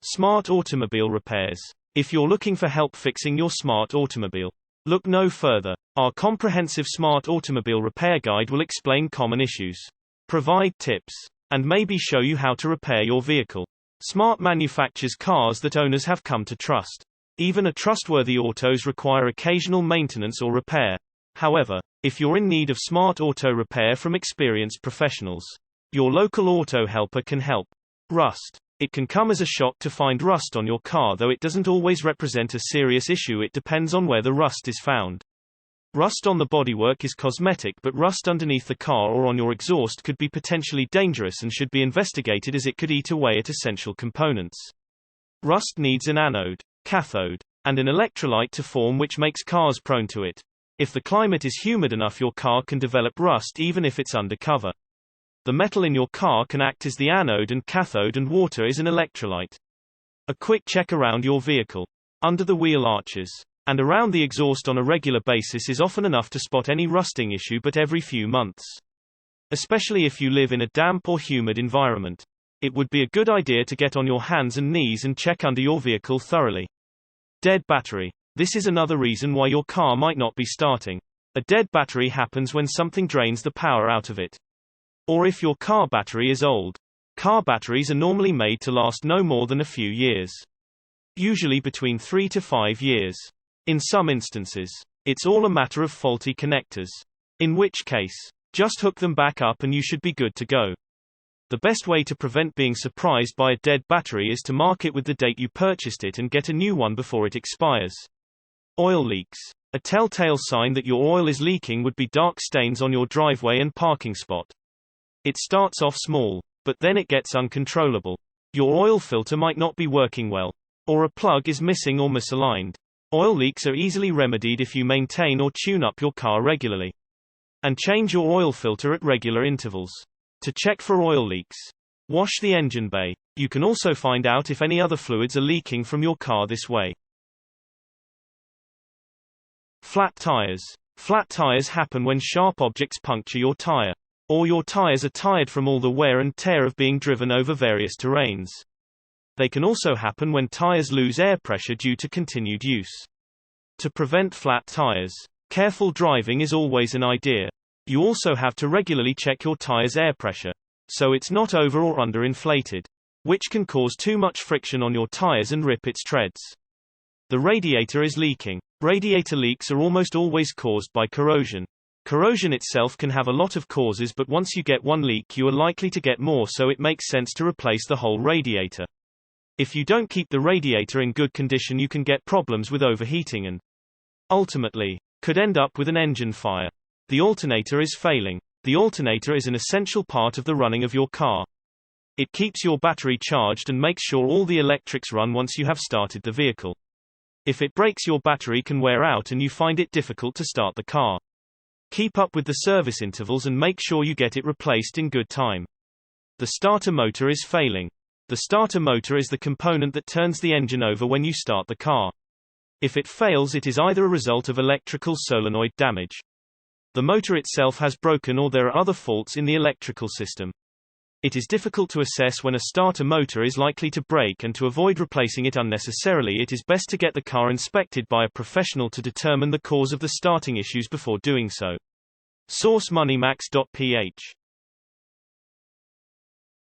Smart automobile repairs. If you're looking for help fixing your smart automobile, look no further. Our comprehensive smart automobile repair guide will explain common issues, provide tips, and maybe show you how to repair your vehicle. Smart manufactures cars that owners have come to trust. Even a trustworthy autos require occasional maintenance or repair. However, if you're in need of smart auto repair from experienced professionals, your local auto helper can help. Rust. It can come as a shock to find rust on your car, though it doesn't always represent a serious issue. It depends on where the rust is found. Rust on the bodywork is cosmetic, but rust underneath the car or on your exhaust could be potentially dangerous and should be investigated, as it could eat away at essential components. Rust needs an anode, cathode, and an electrolyte to form, which makes cars prone to it. If the climate is humid enough, your car can develop rust even if it's undercover. The metal in your car can act as the anode and cathode, and water is an electrolyte. A quick check around your vehicle, under the wheel arches, and around the exhaust on a regular basis is often enough to spot any rusting issue, but every few months. Especially if you live in a damp or humid environment, it would be a good idea to get on your hands and knees and check under your vehicle thoroughly. Dead battery. This is another reason why your car might not be starting. A dead battery happens when something drains the power out of it. Or if your car battery is old. Car batteries are normally made to last no more than a few years. Usually between 3 to 5 years. In some instances, it's all a matter of faulty connectors. In which case, just hook them back up and you should be good to go. The best way to prevent being surprised by a dead battery is to mark it with the date you purchased it and get a new one before it expires. Oil leaks. A telltale sign that your oil is leaking would be dark stains on your driveway and parking spot. It starts off small, but then it gets uncontrollable. Your oil filter might not be working well, or a plug is missing or misaligned. Oil leaks are easily remedied if you maintain or tune up your car regularly. And change your oil filter at regular intervals. To check for oil leaks, wash the engine bay. You can also find out if any other fluids are leaking from your car this way. Flat tires. Flat tires happen when sharp objects puncture your tire, or your tires are tired from all the wear and tear of being driven over various terrains. They can also happen when tires lose air pressure due to continued use. To prevent flat tires, careful driving is always an idea. You also have to regularly check your tire's air pressure, so it's not over or underinflated, which can cause too much friction on your tires and rip its treads. The radiator is leaking. Radiator leaks are almost always caused by corrosion. Corrosion itself can have a lot of causes, but once you get one leak you are likely to get more, so it makes sense to replace the whole radiator. If you don't keep the radiator in good condition, you can get problems with overheating and, ultimately, could end up with an engine fire. The alternator is failing. The alternator is an essential part of the running of your car. It keeps your battery charged and makes sure all the electrics run once you have started the vehicle. If it breaks, your battery can wear out and you find it difficult to start the car. Keep up with the service intervals and make sure you get it replaced in good time. The starter motor is failing. The starter motor is the component that turns the engine over when you start the car. If it fails, it is either a result of electrical solenoid damage, the motor itself has broken, or there are other faults in the electrical system. It is difficult to assess when a starter motor is likely to break, and to avoid replacing it unnecessarily, it is best to get the car inspected by a professional to determine the cause of the starting issues before doing so. Source: moneymax.ph